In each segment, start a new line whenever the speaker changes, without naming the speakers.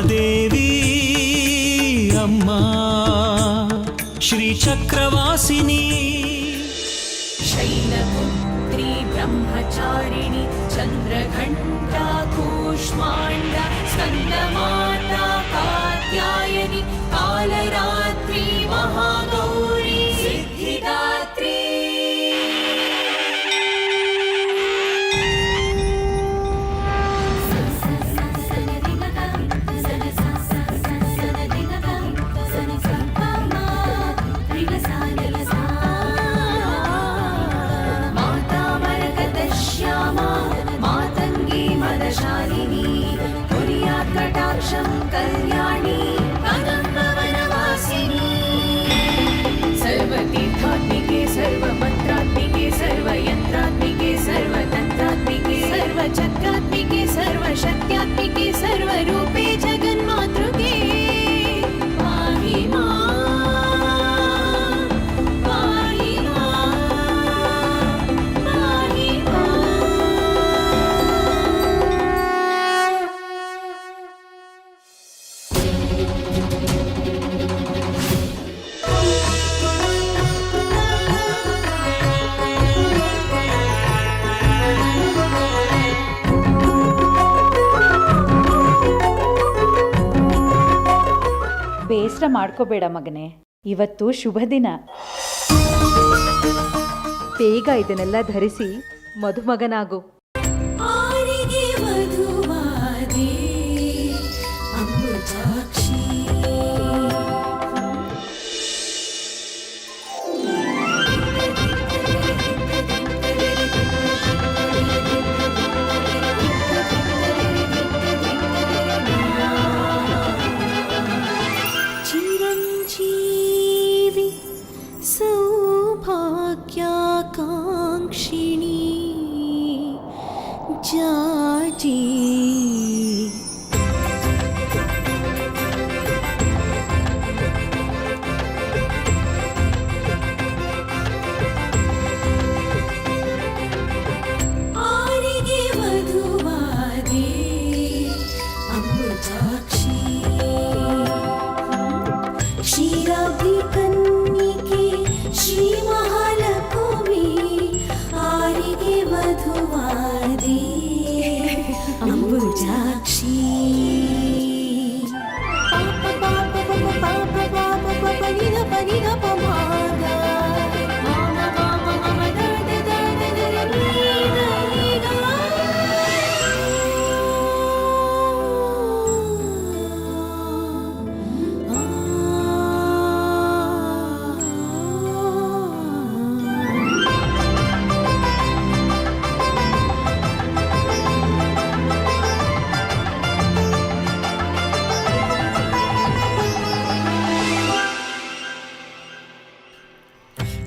देवी अम्मा श्रीचक्रवासिनी
शैलपुत्री ब्रह्मचारिणी चन्द्रघण्टा कूष्माण्डा स्कन्दमाता कात्यायनी कालरात्रि महागौरी सिद्धिदात्री कल्याणी कदम्बवनवासिनी सर्वतीर्थात्मिके सर्वमन्त्रात्मिके सर्वयन्त्रात्मिके सर्वतन्त्रात्मिके सर्वचक्रात्मिके सर्वशक्त्यात्मिके सर्वरूपे जगन्मातृके पाहि मां पाहि मां पाहि मां।
ಬೇಸರ ಮಾಡ್ಕೋಬೇಡ ಮಗನೇ, ಇವತ್ತು ಶುಭ ದಿನ. ಬೇಗ ಇದನ್ನೆಲ್ಲ ಧರಿಸಿ ಮಧುಮಗನಾಗು.
सौभाग्याकांक्षिणी जाजी आरिगे वधुवादे अमृताक्षी क्षीराब्धि कन्निके श्री महालक्ष्मी आरिगे वधुवादे अंबुजाक्षी पाप पाप पाप पाप पाप निध पनिध पमागा माम माम मम दर्द दर्द दर नीद नीदा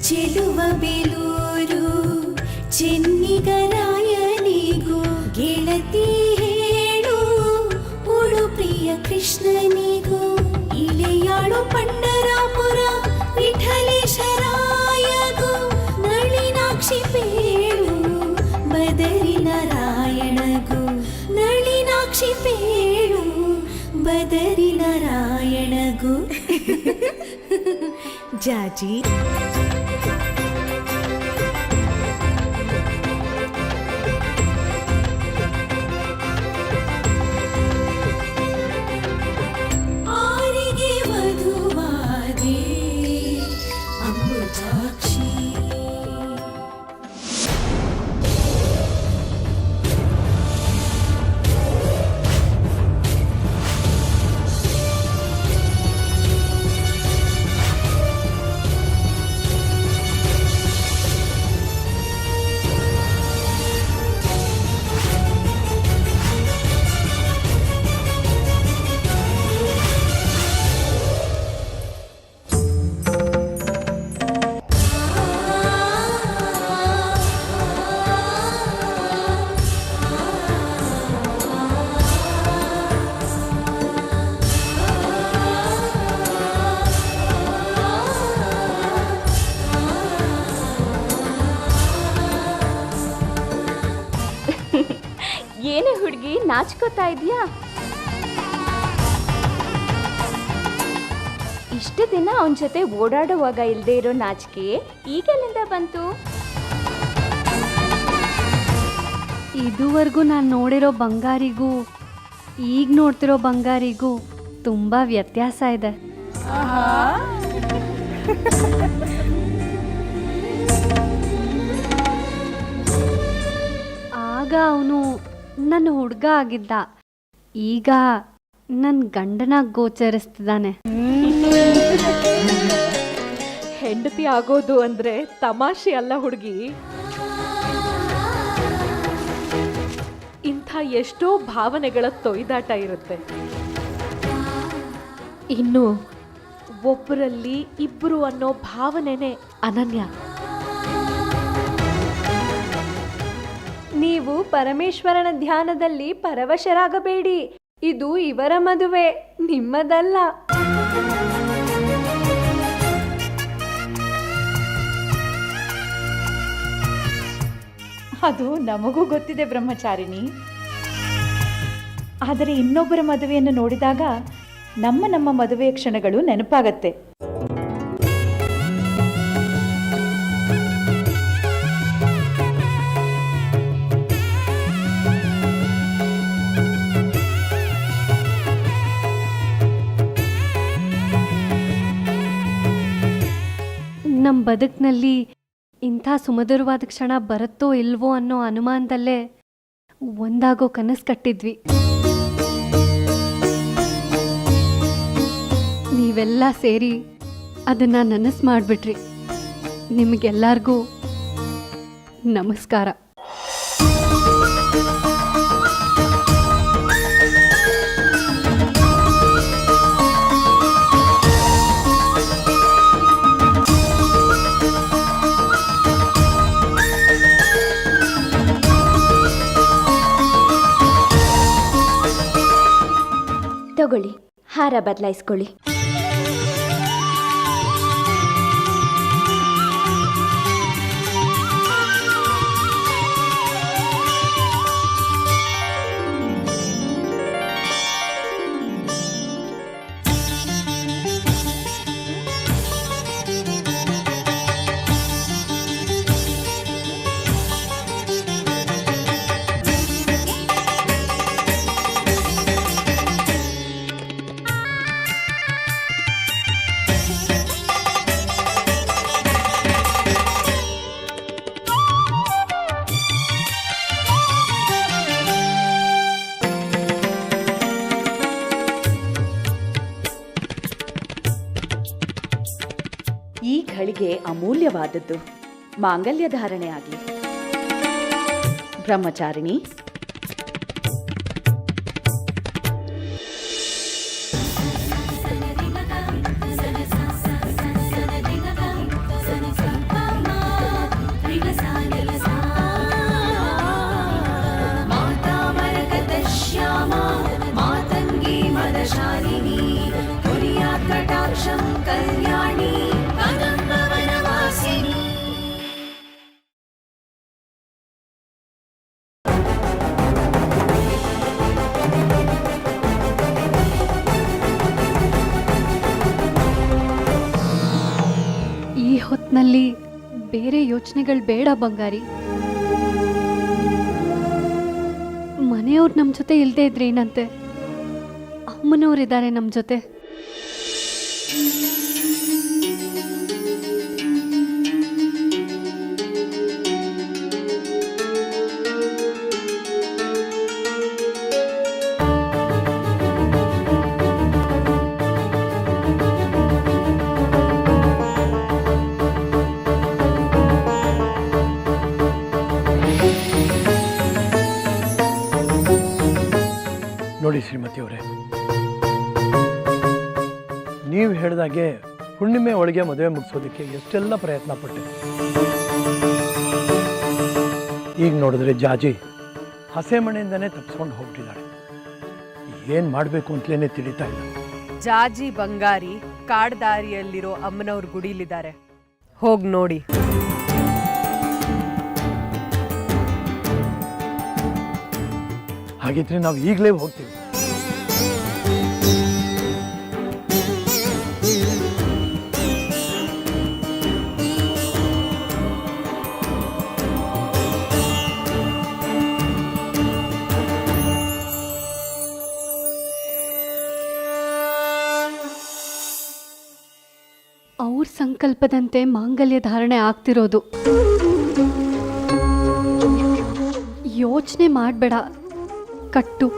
ಚೆಲುವ ಬೇಲೂರು ಚೆನ್ನಿಗರಾಯನಿಗೂ ಗೆಳತಿ ಹೇಳು ಉಡುಪಿಯ ಕೃಷ್ಣನಿಗೂ ಇಳೆಯಾಳು ಪಂಡರಾಪುರ ವಿಠಲೇಶರಾಯಗೂ ನಳಿನಾಕ್ಷಿ ಪೇಳು ಬದರಿ ನಾರಾಯಣಗೂ ನಳಿನಾಕ್ಷಿ ಪೇಳು ಬದರಿ ನಾರಾಯಣಗೂ ಜಾಜಿ ಆರಿಗೆ ವಧುವಾದೆ ಅಮೃತಾಕ್ಷಿ
ಏನೇ ಹುಡುಗಿ ನಾಚ್ಕೋತಾ ಇದೆಯಾ? ಇಷ್ಟು ದಿನ ಅವನ ಜೊತೆ ಓಡಾಡುವಾಗ ಇಲ್ಲದೆ ಇರೋ ನಾಚಿಕೆ ಈಗೆಲ್ಲಿಂದ ಬಂತು?
ಇದುವರೆಗೂ ನಾನು ನೋಡಿರೋ ಬಂಗಾರಿಗೂ ಈಗ ನೋಡ್ತಿರೋ ಬಂಗಾರಿಗೂ ತುಂಬ ವ್ಯತ್ಯಾಸ ಇದೆ. ಆಗ ಅವನು ನನ್ನ ಹುಡುಗ ಆಗಿದ್ದ, ಈಗ ನನ್ನ ಗಂಡನಾಗಿ ಗೋಚರಿಸ್ತಿದ್ದಾನೆ.
ಹೆಂಡತಿ ಆಗೋದು ಅಂದ್ರೆ ತಮಾಷೆ ಅಲ್ಲ ಹುಡುಗಿ. ಇಂಥ ಎಷ್ಟೋ ಭಾವನೆಗಳ ತೊಯ್ದಾಟ ಇರುತ್ತೆ. ಇನ್ನು ಒಬ್ಬರಲ್ಲಿ ಇಬ್ಬರು ಅನ್ನೋ ಭಾವನೆನೇ ಅನನ್ಯ.
ನೀವು ಪರಮೇಶ್ವರನ ಧ್ಯಾನದಲ್ಲಿ ಪರವಶರಾಗಬೇಡಿ. ಇದು ಇವರ ಮದುವೆ, ನಿಮ್ಮದಲ್ಲ.
ಅದು ನಮಗೂ ಗೊತ್ತಿದೆ ಬ್ರಹ್ಮಚಾರಿಣಿ. ಆದರೆ ಇನ್ನೊಬ್ಬರ ಮದುವೆಯನ್ನು ನೋಡಿದಾಗ ನಮ್ಮ ಮದುವೆಯ ಕ್ಷಣಗಳು ನೆನಪಾಗತ್ತೆ.
ನಮ್ಮ ಬದುಕಿನಲ್ಲಿ ಇಂಥ ಸುಮಧುರವಾದ ಕ್ಷಣ ಬರುತ್ತೋ ಇಲ್ವೋ ಅನ್ನೋ ಅನುಮಾನದಲ್ಲೇ ಒಂದಾಗೋ ಕನಸು ಕಟ್ಟಿದ್ವಿ. ನೀವೆಲ್ಲ ಸೇರಿ ಅದನ್ನು ನನಸು ಮಾಡಿಬಿಟ್ರಿ. ನಿಮಗೆಲ್ಲರಿಗೂ ನಮಸ್ಕಾರ.
ತಗೊಳ್ಳಿ, ಹಾರ ಬದಲಾಯಿಸ್ಕೊಳ್ಳಿ.
ಈ ಘಳಿಗೆ ಅಮೂಲ್ಯವಾದದ್ದು. ಮಾಂಗಲ್ಯ ಧಾರಣೆ ಆಗಲಿ. ಬ್ರಹ್ಮಚಾರಿಣಿ,
ಈ ಹೊತ್ತಿನಲ್ಲಿ ಬೇರೆ ಯೋಚನೆಗಳು ಬೇಡ ಬಂಗಾರಿ. ಮನೆಯವ್ರು ನಮ್ಮ ಜೊತೆ ಇಲ್ಲದೆ ಇದ್ರೆ ಏನಂತೆ, ಅಮ್ಮನವ್ರಿದ್ದಾರೆ ನಮ್ಮ ಜೊತೆ.
ನೋಡಿ ಶ್ರೀಮತಿಯವರೇ, ನೀವು ಹೇಳಿದಾಗೆ ಹುಣ್ಣಿಮೆ ಒಳಗೆ ಮದುವೆ ಮುಗಿಸೋದಕ್ಕೆ ಎಷ್ಟೆಲ್ಲ ಪ್ರಯತ್ನ ಪಟ್ಟೆ. ಈಗ ನೋಡಿದ್ರೆ ಜಾಜಿ ಹಸೆ ಮನೆಯಿಂದನೇ ತಪ್ಪಿಸ್ಕೊಂಡು ಹೋಗ್ಬಿಟ್ಟಿದ್ದಾಳೆ. ಏನು ಮಾಡಬೇಕು ಅಂತಲೇ ತಿಳಿತಾ ಇಲ್ಲ.
ಜಾಜಿ ಬಂಗಾರಿ ಕಾಡ್ದಾರಿಯಲ್ಲಿರೋ ಅಮ್ಮನವ್ರ ಗುಡಿಲಿದ್ದಾರೆ, ಹೋಗಿ ನೋಡಿ.
ಹಾಗಿದ್ರೆ ನಾವು ಈಗಲೇ ಹೋಗ್ತೀವಿ.
ಅವ್ರ ಸಂಕಲ್ಪದಂತೆ ಮಾಂಗಲ್ಯ ಧಾರಣೆ ಆಗ್ತಿರೋದು. ಯೋಚನೆ ಮಾಡಬೇಡ, ಕಟ್ಟು.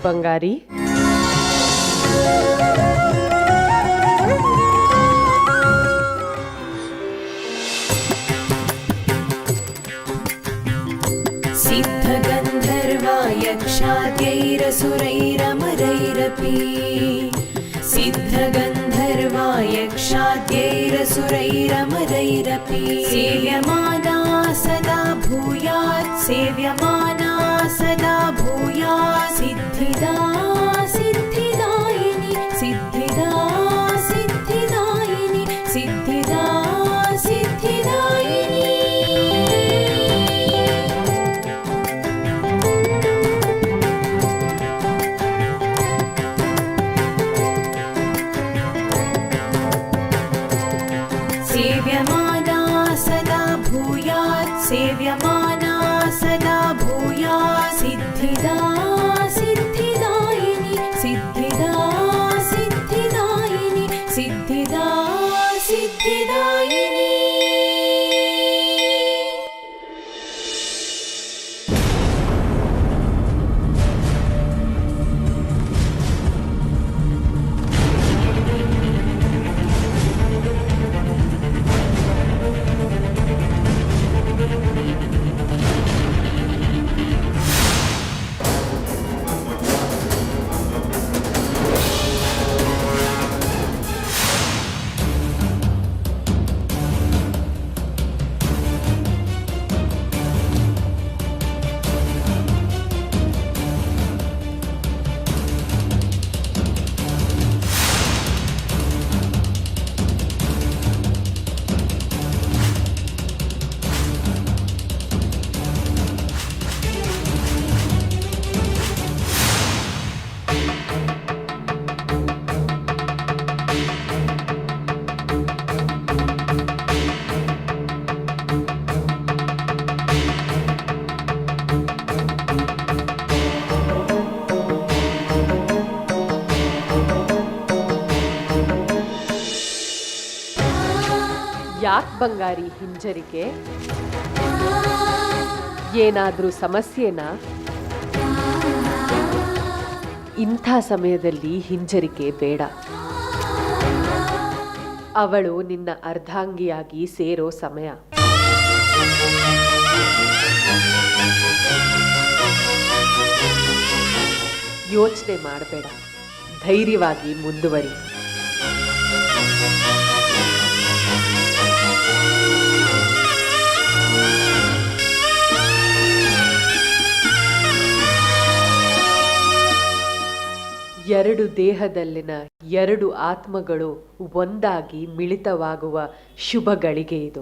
ಬಂಗಾರಿ,
सिद्धगन्धर्वा यक्षाद्यैरसुरैरमरैरपि सिद्धगन्धर्वा यक्षाद्यैरसुरैरमरैरपि सेव्यमाना सदा भूयात् सेव्यमाना सदा भूयात् सिद्धिदा सिद्धिदायिनी सिद्धिदा सिद्धिदायिनी सिद्धिदा सिद्धिदायिनी सेव्यमाना सदा भूयात् सेव्यमाना सदा भूयात् सिद्धिदा सिद्धिदायिनी सिद्धिदा सिद्धिदायिनी सिद्धिदा सिद्धिदायिनी
ಯಾಕೆ ಬಂಗಾರಿ ಹಿಂಜರಿಕೆ? ಏನಾದರೂ ಸಮಸ್ಯೆನಾ? ಇಂಥ ಸಮಯದಲ್ಲಿ ಹಿಂಜರಿಕೆ ಬೇಡ. ಅವಳು ನಿನ್ನ ಅರ್ಧಾಂಗಿಯಾಗಿ ಸೇರೋ ಸಮಯ. ಯೋಚನೆ ಮಾಡಬೇಡ, ಧೈರ್ಯವಾಗಿ ಮುಂದುವರಿ. ಎರಡು ದೇಹದಲ್ಲಿನ ಎರಡು ಆತ್ಮಗಳು ಒಂದಾಗಿ ಮಿಳಿತವಾಗುವ ಶುಭ ಗಳಿಗೆ ಇದು.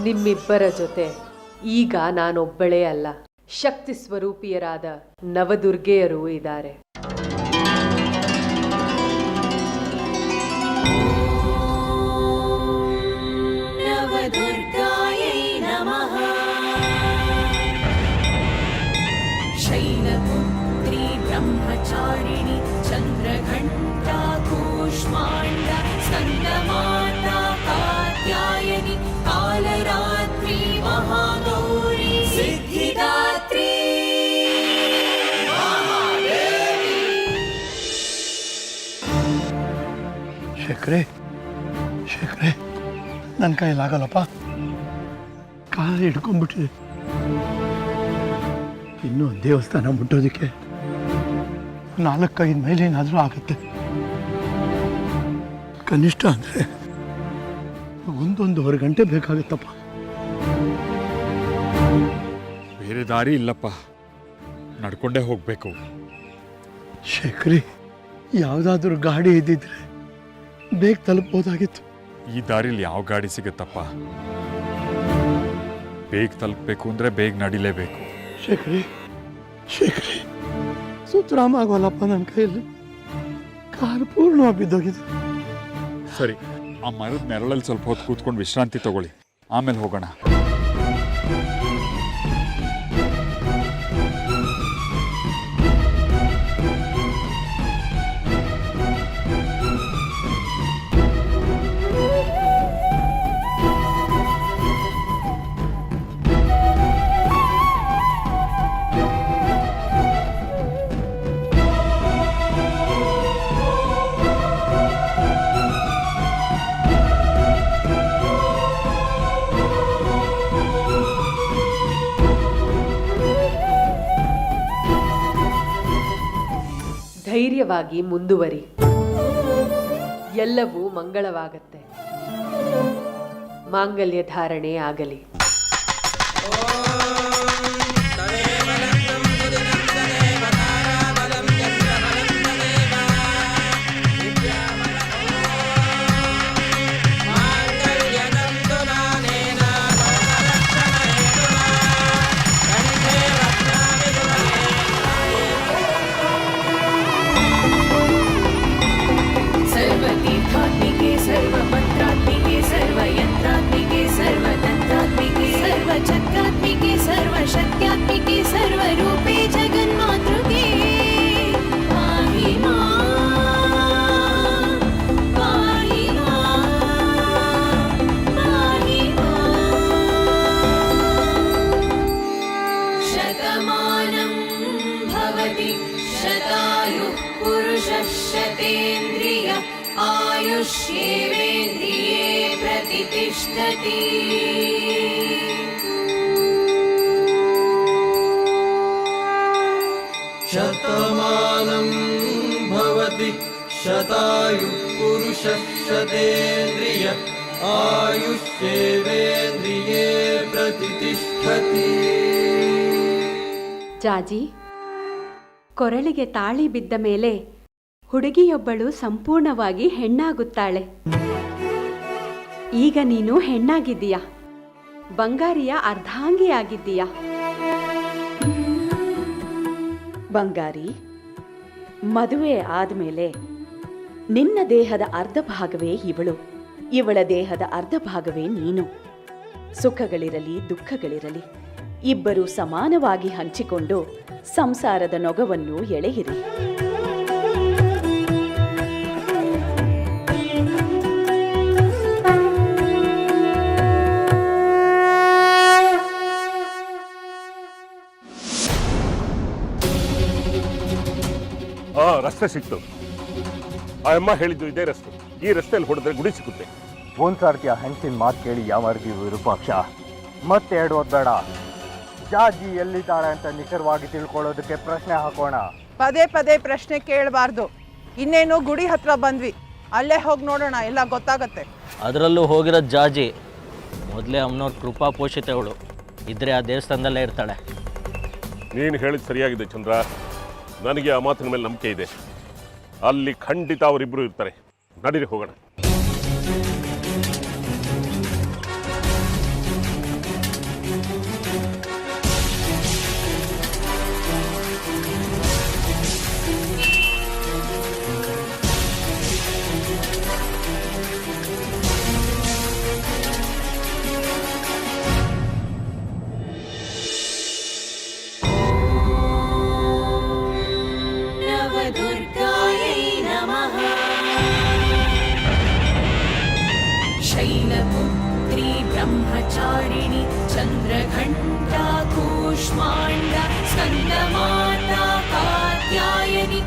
ನಿಮ್ಮಿಬ್ಬರ ಜೊತೆ ಈಗ ನಾನೊಬ್ಬಳೇ ಅಲ್ಲ, ಶಕ್ತಿ ಸ್ವರೂಪಿಯರಾದ ನವದುರ್ಗೆಯರೂ ಇದ್ದಾರೆ.
नवदुर्गायै नमः। शैलपुत्री ब्रह्मचारिणी चन्द्रघण्टा कूष्माण्डा स्कन्दमाता कात्यायनी कालरात्रि महागौरी सिद्धिदात्री महादेवी।
ಶೇಖರೆ ಶೇಖರೆ, ನನ್ನ ಕೈಲಾಗಲ್ಲಪ್ಪ, ಕಾಲು ಹಿಡ್ಕೊಂಡ್ಬಿಟ್ಟಿದೆ. ಇನ್ನೂ ದೇವಸ್ಥಾನ ಮುಟ್ಟೋದಕ್ಕೆ 4-5 ಮೈಲ್ ಏನಾದರೂ ಆಗುತ್ತೆ. ಕನಿಷ್ಠ ಅಂದರೆ 1-1.5 ಗಂಟೆ ಬೇಕಾಗುತ್ತಪ್ಪ.
ಬೇರೆ ದಾರಿ ಇಲ್ಲಪ್ಪ. ನಡ್ಕೊಂಡೇ ಹೋಗಬೇಕು.
ಶೇಖರಿ, ಯಾವುದಾದ್ರೂ ಗಾಡಿ ಇದ್ದಿದ್ರೆ ಬೇಗ ತಲುಪಬಹುದಾಗಿತ್ತು.
ಈ ದಾರಿಲಿ ಯಾವ ಗಾಡಿ ಸಿಗುತ್ತಪ್ಪ? ಬೇಗ ತಲುಪಬೇಕು ಅಂದರೆ ಬೇಗ ನಡಿಲೇಬೇಕು.
ಶೇಖರಿ, ಸುತ್ತರಾಮ ಆಗೋಲ್ಲಪ್ಪ ನನ್ನ ಕೈಯಲ್ಲಿ. ಕಾಲು ಪೂರ್ಣವಾಗಿ ಬಿದ್ದೋಗಿದೆ.
ಸರಿ, ಆ ಮರದ ನೆರಳಲ್ಲಿ ಸ್ವಲ್ಪ ಹೊತ್ತು ಕೂತ್ಕೊಂಡು ವಿಶ್ರಾಂತಿ ತಗೊಳ್ಳಿ, ಆಮೇಲೆ ಹೋಗೋಣ.
ಧೈರ್ಯವಾಗಿ ಮುಂದುವರಿ. ಎಲ್ಲವೂ ಮಂಗಳವಾಗತ್ತೆ. ಮಾಂಗಲ್ಯ ಧಾರಣೆ ಆಗಲಿ.
सर्वतीर्थात्मिके सर्वमन्त्रात्मिके सर्वयन्त्रात्मिके सर्वतन्त्रात्मिके सर्वचक्रात्मिके सर्वशक्त्यात्मिके सर्वरूपे जगन्मातृके पाहि मां, पाहि मां, पाहि मां। शतमानं भवति शतायुः पुरुषः शतेन्द्रिय आयुष्येवेन्द्रिये प्रतितिष्ठति।
शतमानं भवति शतायुः पुरुषः शतेन्द्रिय आयुष्येवेन्द्रिये प्रतितिष्ठति।
ಜಾಜಿ, ಕೊರಳಿಗೆ ತಾಳಿ ಬಿದ್ದ ಮೇಲೆ ಹುಡುಗಿಯೊಬ್ಬಳು ಸಂಪೂರ್ಣವಾಗಿ ಹೆಣ್ಣಾಗುತ್ತಾಳೆ. ಈಗ ನೀನು ಹೆಣ್ಣಾಗಿದ್ದೀಯ, ಬಂಗಾರಿಯ ಅರ್ಧಾಂಗಿಯಾಗಿದ್ದೀಯ.
ಬಂಗಾರಿ, ಮದುವೆ ಆದಮೇಲೆ ನಿನ್ನ ದೇಹದ ಅರ್ಧ ಭಾಗವೇ ಇವಳು, ಇವಳ ದೇಹದ ಅರ್ಧ ಭಾಗವೇ ನೀನು. ಸುಖಗಳಿರಲಿ ದುಃಖಗಳಿರಲಿ ಇಬ್ಬರು ಸಮಾನವಾಗಿ ಹಂಚಿಕೊಂಡು ಸಂಸಾರದ ನೊಗವನ್ನು ಎಳೆಯಿರಿ.
ರಸ್ತೆ ಸಿಕ್ತು. ಆ ಅಮ್ಮ ಹೇಳಿದ್ದು ಇದೇ ರಸ್ತೆ. ಈ ರಸ್ತೆಯಲ್ಲಿ ಹೊಡೆದ್ರೆ ಗುಡಿ ಸಿಗುತ್ತೆ.
ಒಂದ್ಸಾರ್ತಿ ಆ ಹೆಂಡತಿನ ಮಾತು ಕೇಳಿ ಯಾವಾರ್ಗಿ ವಿರೂಪಾಕ್ಷ ಮತ್ತೆ ಎಡೋದ್ ಬೇಡ. ಜಾಜಿ ಎಲ್ಲಿದ್ದಾಳೆ ಅಂತ ನಿಖರವಾಗಿ ತಿಳ್ಕೊಳ್ಳೋದಕ್ಕೆ ಪ್ರಶ್ನೆ ಹಾಕೋಣ.
ಪದೇ ಪದೇ ಪ್ರಶ್ನೆ ಕೇಳಬಾರ್ದು. ಇನ್ನೇನು ಗುಡಿ ಹತ್ರ ಬಂದ್ವಿ, ಅಲ್ಲೇ ಹೋಗಿ ನೋಡೋಣ, ಎಲ್ಲ ಗೊತ್ತಾಗತ್ತೆ.
ಅದರಲ್ಲೂ ಹೋಗಿರೋ ಜಾಜಿ ಮೊದಲೇ ಅಮ್ಮನವ್ರ ಕೃಪಾ ಪೋಷಿತೆ ಅವಳು. ಇದ್ರೆ ಆ ದೇವಸ್ಥಾನದಲ್ಲೇ ಇರ್ತಾಳೆ.
ನೀನು ಹೇಳಿದ್ದು ಸರಿಯಾಗಿದೆ ಚಂದ್ರ. ನನಗೆ ಆ ಮಾತಿನ ಮೇಲೆ ನಂಬಿಕೆ ಇದೆ. ಅಲ್ಲಿ ಖಂಡಿತ ಅವರಿಬ್ಬರು ಇರ್ತಾರೆ. ನಡೀರಿ ಹೋಗೋಣ.
शैलपुत्री ब्रह्मचारिणी चन्द्रघण्टा कूष्माण्डा स्कन्दमाता कात्यायनी